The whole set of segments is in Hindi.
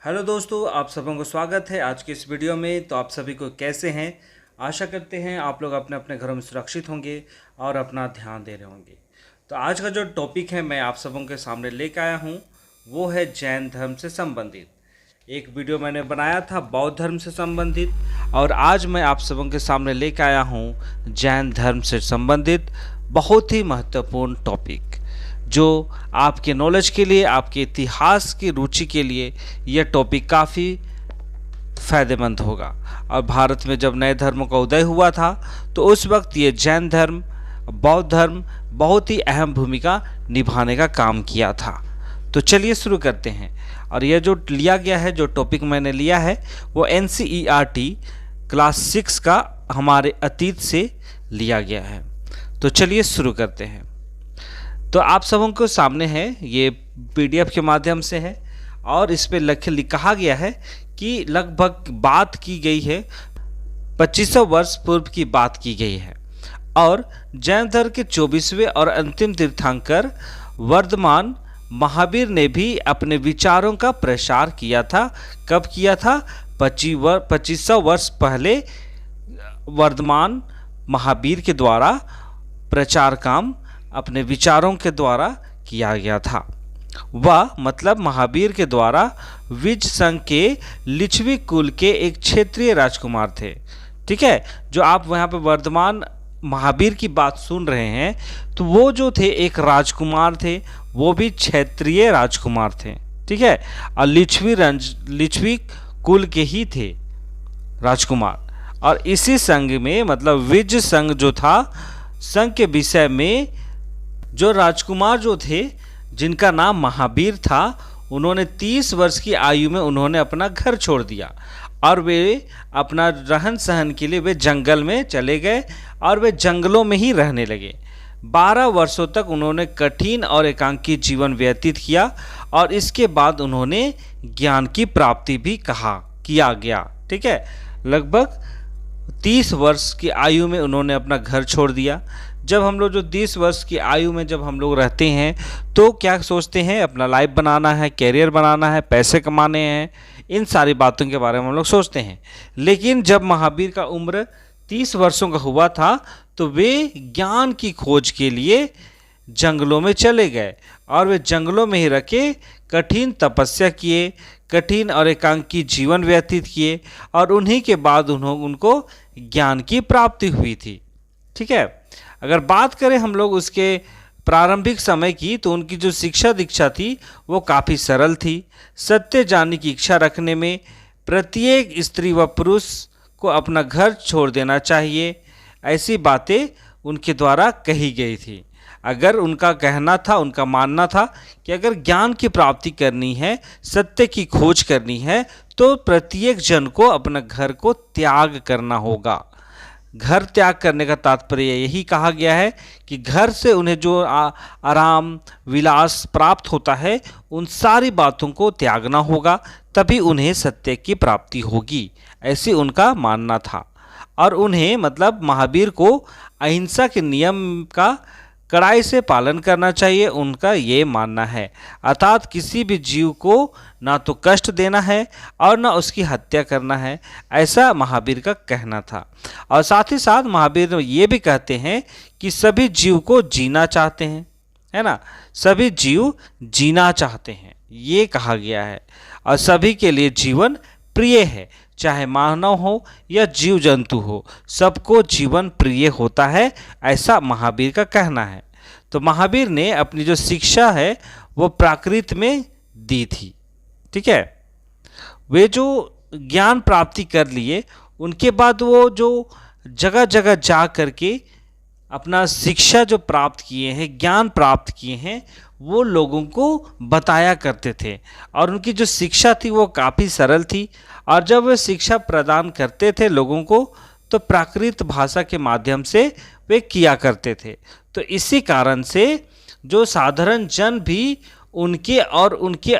हेलो दोस्तों, आप सबों को स्वागत है आज की इस वीडियो में। तो आप सभी को कैसे हैं? आशा करते हैं आप लोग अपने अपने घरों में सुरक्षित होंगे और अपना ध्यान दे रहे होंगे। तो आज का जो टॉपिक है मैं आप सबों के सामने लेकर आया हूँ, वो है जैन धर्म से संबंधित। एक वीडियो मैंने बनाया था बौद्ध धर्म से संबंधित, और आज मैं आप सबों के सामने लेकर आया हूँ जैन धर्म से संबंधित बहुत ही महत्वपूर्ण टॉपिक, जो आपके नॉलेज के लिए, आपके इतिहास की रुचि के लिए यह टॉपिक काफ़ी फ़ायदेमंद होगा। और भारत में जब नए धर्मों का उदय हुआ था तो उस वक्त ये जैन धर्म, बौद्ध धर्म बहुत ही अहम भूमिका निभाने का काम किया था। तो चलिए शुरू करते हैं। और यह जो लिया गया है, जो टॉपिक मैंने लिया है वो NCERT क्लास 6 का हमारे अतीत से लिया गया है। तो चलिए शुरू करते हैं। तो आप सबों को सामने है, ये PDF के माध्यम से है और इस पर लिखा गया है कि लगभग बात की गई है 2500 वर्ष पूर्व की बात की गई है। और जैन धर्म के 24वें और अंतिम तीर्थंकर वर्धमान महावीर ने भी अपने विचारों का प्रसार किया था। कब किया था? 2500 वर्ष पहले वर्धमान महावीर के द्वारा प्रचार काम अपने विचारों के द्वारा किया गया था। वह मतलब महावीर के द्वारा विज संघ के लिच्छवी कुल के एक क्षेत्रीय राजकुमार थे। ठीक है, जो आप यहाँ पे वर्धमान महावीर की बात सुन रहे हैं, तो वो जो थे एक राजकुमार थे, वो भी क्षेत्रीय राजकुमार थे। ठीक है, और लिच्छवी कुल के ही थे राजकुमार। और इसी संघ में मतलब विज संघ जो था, संघ के विषय में जो राजकुमार जो थे जिनका नाम महावीर था, उन्होंने 30 वर्ष की आयु में उन्होंने अपना घर छोड़ दिया और वे अपना रहन सहन के लिए वे जंगल में चले गए और वे जंगलों में ही रहने लगे। 12 वर्षों तक उन्होंने कठिन और एकांकी जीवन व्यतीत किया और इसके बाद उन्होंने ज्ञान की प्राप्ति भी किया गया। ठीक है, लगभग 30 वर्ष की आयु में उन्होंने अपना घर छोड़ दिया। जब हम लोग जो 30 वर्ष की आयु में जब हम लोग रहते हैं तो क्या सोचते हैं? अपना लाइफ बनाना है, कैरियर बनाना है, पैसे कमाने हैं, इन सारी बातों के बारे में हम लोग सोचते हैं। लेकिन जब महावीर का उम्र 30 वर्षों का हुआ था तो वे ज्ञान की खोज के लिए जंगलों में चले गए और वे जंगलों में ही रखे कठिन तपस्या किए, कठिन और एकांकी जीवन व्यतीत किए और उन्हीं के बाद उनको ज्ञान की प्राप्ति हुई थी। ठीक है, अगर बात करें हम लोग उसके प्रारंभिक समय की, तो उनकी जो शिक्षा दीक्षा थी वो काफ़ी सरल थी। सत्य जानने की इच्छा रखने में प्रत्येक स्त्री व पुरुष को अपना घर छोड़ देना चाहिए, ऐसी बातें उनके द्वारा कही गई थी। अगर उनका कहना था, उनका मानना था कि अगर ज्ञान की प्राप्ति करनी है, सत्य की खोज करनी है, तो प्रत्येक जन को अपना घर को त्याग करना होगा। घर त्याग करने का तात्पर्य यही कहा गया है कि घर से उन्हें जो आराम विलास प्राप्त होता है, उन सारी बातों को त्यागना होगा, तभी उन्हें सत्य की प्राप्ति होगी, ऐसी उनका मानना था। और उन्हें मतलब महावीर को अहिंसा के नियम का कड़ाई से पालन करना चाहिए, उनका ये मानना है। अर्थात किसी भी जीव को ना तो कष्ट देना है और ना उसकी हत्या करना है, ऐसा महावीर का कहना था। और साथ ही साथ महावीर ये भी कहते हैं कि सभी जीव को जीना चाहते हैं, है ना, सभी जीव जीना चाहते हैं, ये कहा गया है। और सभी के लिए जीवन प्रिय है, चाहे मानव हो या जीव जंतु हो, सबको जीवन प्रिय होता है, ऐसा महावीर का कहना है। तो महावीर ने अपनी जो शिक्षा है वो प्राकृत में दी थी। ठीक है, वे जो ज्ञान प्राप्ति कर लिए, उनके बाद वो जो जगह जगह जा करके अपना शिक्षा जो प्राप्त किए हैं, ज्ञान प्राप्त किए हैं, वो लोगों को बताया करते थे। और उनकी जो शिक्षा थी वो काफ़ी सरल थी। और जब वे शिक्षा प्रदान करते थे लोगों को, तो प्राकृत भाषा के माध्यम से वे किया करते थे। तो इसी कारण से जो साधारण जन भी उनके और उनके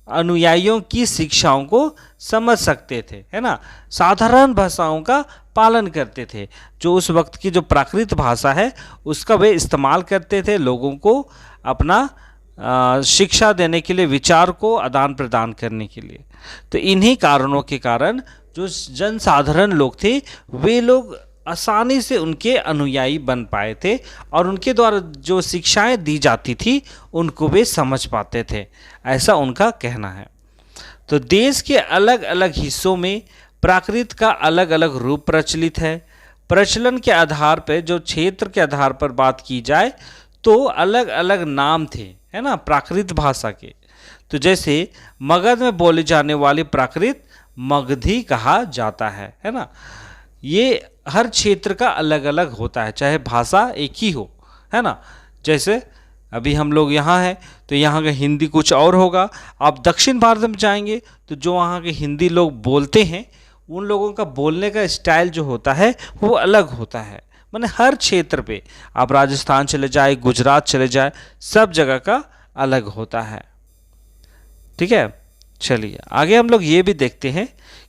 अनुयायियों की शिक्षाओं को समझ सकते थे, है ना, साधारण भाषाओं का पालन करते थे। जो उस वक्त की जो प्राकृत भाषा है उसका वे इस्तेमाल करते थे, लोगों को अपना शिक्षा देने के लिए, विचार को आदान प्रदान करने के लिए। तो इन्हीं कारणों के कारण जो जनसाधारण लोग थे वे लोग आसानी से उनके अनुयायी बन पाए थे और उनके द्वारा जो शिक्षाएं दी जाती थी उनको वे समझ पाते थे, ऐसा उनका कहना है। तो देश के अलग अलग हिस्सों में प्राकृत का अलग अलग रूप प्रचलित है। प्रचलन के आधार पर, जो क्षेत्र के आधार पर बात की जाए तो अलग अलग नाम थे, है ना, प्राकृत भाषा के। तो जैसे मगध में बोली जाने वाली प्राकृत मगधी कहा जाता है ना। ये हर क्षेत्र का अलग अलग होता है, चाहे भाषा एक ही हो, है ना। जैसे अभी हम लोग यहाँ हैं तो यहाँ का हिंदी कुछ और होगा। आप दक्षिण भारत में जाएंगे तो जो वहाँ के हिंदी लोग बोलते हैं उन लोगों का बोलने का स्टाइल जो होता है वो अलग होता है। माने हर क्षेत्र पे, आप राजस्थान चले जाए, गुजरात चले जाए, सब जगह का अलग होता है। ठीक है, चलिए आगे हम लोग ये भी देखते हैं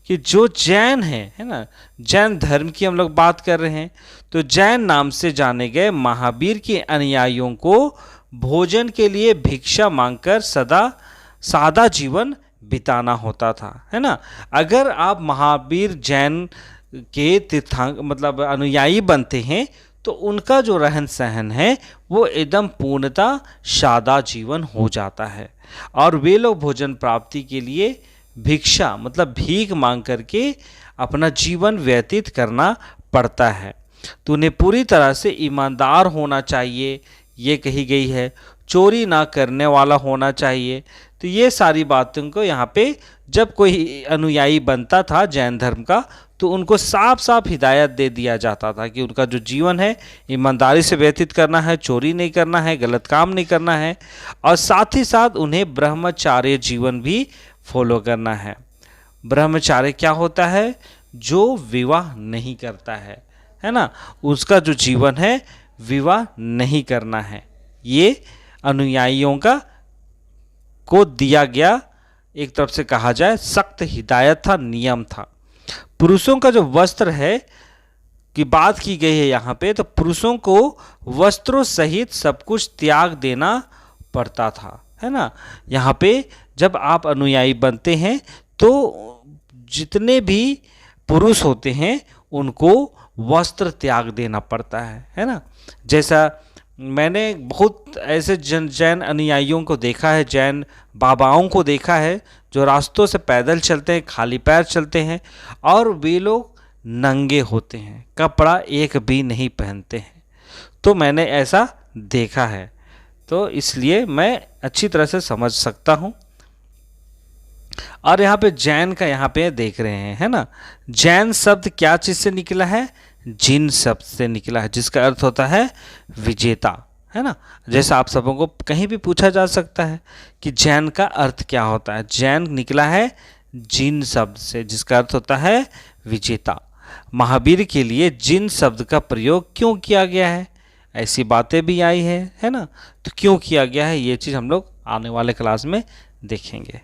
कि जो जैन है ना, जैन धर्म की हम लोग बात कर रहे हैं। तो जैन नाम से जाने गए महावीर के अनुयायियों को भोजन के लिए भिक्षा मांगकर सादा जीवन बिताना होता था, है ना। अगर आप महावीर जैन के तीर्थांक मतलब अनुयायी बनते हैं तो उनका जो रहन सहन है वो एकदम पूर्णतः सादा जीवन हो जाता है और वे लोग भोजन प्राप्ति के लिए भिक्षा मतलब भीख मांग करके अपना जीवन व्यतीत करना पड़ता है। तो उन्हें पूरी तरह से ईमानदार होना चाहिए, ये कही गई है। चोरी ना करने वाला होना चाहिए। तो ये सारी बातों को यहाँ पे जब कोई अनुयायी बनता था जैन धर्म का तो उनको साफ साफ हिदायत दे दिया जाता था कि उनका जो जीवन है ईमानदारी से व्यतीत करना है, चोरी नहीं करना है, गलत काम नहीं करना है और साथ ही साथ उन्हें ब्रह्मचार्य जीवन भी फॉलो करना है। ब्रह्मचार्य क्या होता है? जो विवाह नहीं करता है ना, उसका जो जीवन है विवाह नहीं करना है। ये अनुयायियों को दिया गया एक तरफ से कहा जाए सख्त हिदायत था, नियम था। पुरुषों का जो वस्त्र है की बात की गई है यहाँ पे, तो पुरुषों को वस्त्रों सहित सब कुछ त्याग देना पड़ता था, है ना। यहाँ पे जब आप अनुयायी बनते हैं तो जितने भी पुरुष होते हैं उनको वस्त्र त्याग देना पड़ता है ना। जैसा मैंने बहुत ऐसे जैन अनुयायियों को देखा है, जैन बाबाओं को देखा है जो रास्तों से पैदल चलते हैं, खाली पैर चलते हैं और वे लोग नंगे होते हैं, कपड़ा एक भी नहीं पहनते हैं। तो मैंने ऐसा देखा है, तो इसलिए मैं अच्छी तरह से समझ सकता हूँ। और यहाँ पे जैन का यहाँ पे देख रहे हैं, है ना। जैन शब्द क्या चीज़ से निकला है? जिन शब्द से निकला है, जिसका अर्थ होता है विजेता, है ना। जैसा आप सबों को कहीं भी पूछा जा सकता है कि जैन का अर्थ क्या होता है। जैन निकला है जिन शब्द से, जिसका अर्थ होता है विजेता। महावीर के लिए जिन शब्द का प्रयोग क्यों किया गया है, ऐसी बातें भी आई है ना। तो क्यों किया गया है ये चीज़ हम लोग आने वाले क्लास में देखेंगे।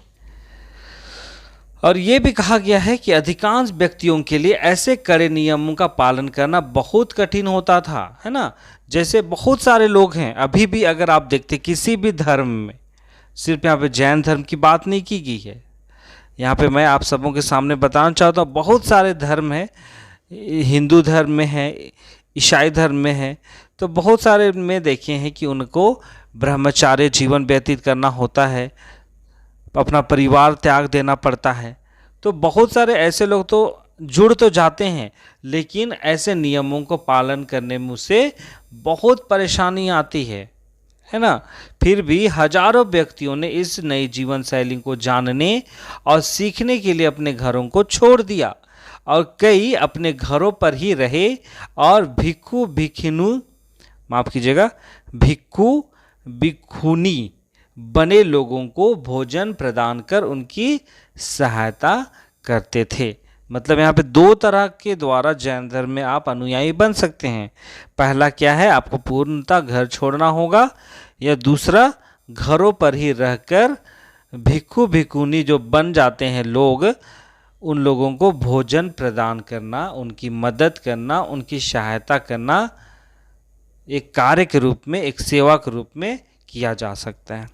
और ये भी कहा गया है कि अधिकांश व्यक्तियों के लिए ऐसे कड़े नियमों का पालन करना बहुत कठिन होता था, है ना। जैसे बहुत सारे लोग हैं अभी भी, अगर आप देखते किसी भी धर्म में, सिर्फ यहाँ पे जैन धर्म की बात नहीं की गई है, यहाँ पे मैं आप सबों के सामने बताना चाहता हूँ बहुत सारे धर्म हैं। हिंदू धर्म में है, ईसाई धर्म में है, तो बहुत सारे में देखे हैं कि उनको ब्रह्मचार्य जीवन व्यतीत करना होता है, अपना परिवार त्याग देना पड़ता है। तो बहुत सारे ऐसे लोग तो जुड़ तो जाते हैं, लेकिन ऐसे नियमों को पालन करने में उसे बहुत परेशानी आती है ना। फिर भी हजारों व्यक्तियों ने इस नई जीवन शैली को जानने और सीखने के लिए अपने घरों को छोड़ दिया और कई अपने घरों पर ही रहे और भिक्खु भिखिनु, माफ़ कीजिएगा, भिक्खु भिखुनी बने लोगों को भोजन प्रदान कर उनकी सहायता करते थे। मतलब यहाँ पे दो तरह के द्वारा जैन धर्म में आप अनुयायी बन सकते हैं। पहला क्या है, आपको पूर्णतः घर छोड़ना होगा, या दूसरा घरों पर ही रहकर भिक्खु भिक्खुनी जो बन जाते हैं लोग, उन लोगों को भोजन प्रदान करना, उनकी मदद करना, उनकी सहायता करना एक कार्य के रूप में, एक सेवा के रूप में किया जा सकता है।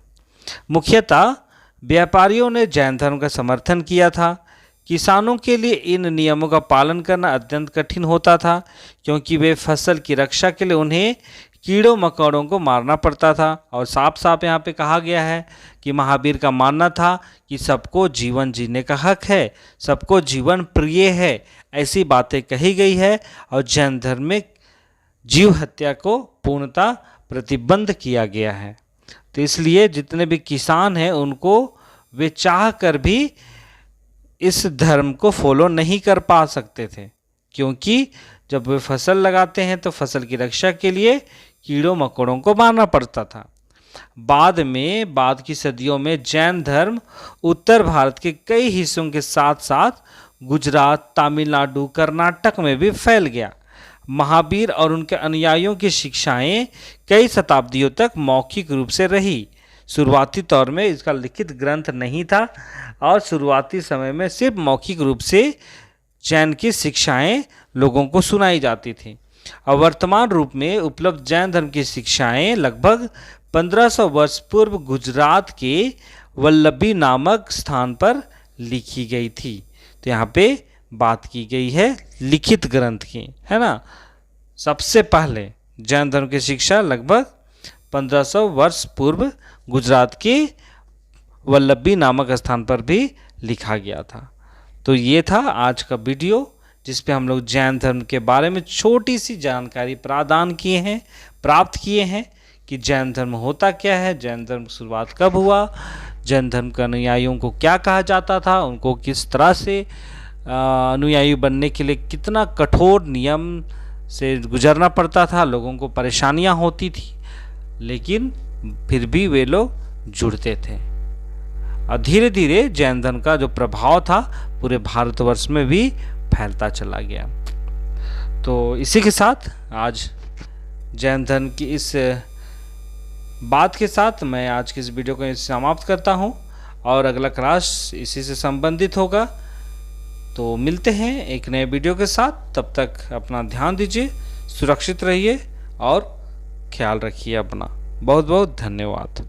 मुख्यतः व्यापारियों ने जैन धर्म का समर्थन किया था। किसानों के लिए इन नियमों का पालन करना अत्यंत कठिन होता था, क्योंकि वे फसल की रक्षा के लिए उन्हें कीड़ों मकोड़ों को मारना पड़ता था। और साफ साफ यहाँ पे कहा गया है कि महावीर का मानना था कि सबको जीवन जीने का हक है, सबको जीवन प्रिय है, ऐसी बातें कही गई है। और जैन धर्म में जीव हत्या को पूर्णतः प्रतिबंध किया गया है। तो इसलिए जितने भी किसान हैं उनको वे चाह कर भी इस धर्म को फॉलो नहीं कर पा सकते थे, क्योंकि जब वे फसल लगाते हैं तो फसल की रक्षा के लिए कीड़ों मकोड़ों को मारना पड़ता था। बाद की सदियों में जैन धर्म उत्तर भारत के कई हिस्सों के साथ साथ गुजरात, तमिलनाडु, कर्नाटक में भी फैल गया। महावीर और उनके अनुयायियों की शिक्षाएं कई शताब्दियों तक मौखिक रूप से रही। शुरुआती तौर में इसका लिखित ग्रंथ नहीं था और शुरुआती समय में सिर्फ मौखिक रूप से जैन की शिक्षाएं लोगों को सुनाई जाती थी। और वर्तमान रूप में उपलब्ध जैन धर्म की शिक्षाएं लगभग 1500 वर्ष पूर्व गुजरात के वल्लभी नामक स्थान पर लिखी गई थी। तो यहाँ पे बात की गई है लिखित ग्रंथ की, है ना। सबसे पहले जैन धर्म की शिक्षा लगभग 1500 वर्ष पूर्व गुजरात के वल्लभी नामक स्थान पर भी लिखा गया था। तो ये था आज का वीडियो, जिस पे हम लोग जैन धर्म के बारे में छोटी सी जानकारी प्राप्त किए हैं कि जैन धर्म होता क्या है, जैन धर्म की शुरुआत कब हुआ, जैन धर्म के अनुयायियों को क्या कहा जाता था, उनको किस तरह से अनुयायी बनने के लिए कितना कठोर नियम से गुजरना पड़ता था, लोगों को परेशानियां होती थी, लेकिन फिर भी वे लोग जुड़ते थे। और धीरे धीरे जैन धर्म का जो प्रभाव था पूरे भारतवर्ष में भी फैलता चला गया। तो इसी के साथ आज जैन धर्म की इस बात के साथ मैं आज की इस वीडियो को समाप्त करता हूं, और अगला क्लास इसी से संबंधित होगा। तो मिलते हैं एक नए वीडियो के साथ, तब तक अपना ध्यान दीजिए, सुरक्षित रहिए और ख्याल रखिए अपना। बहुत बहुत धन्यवाद।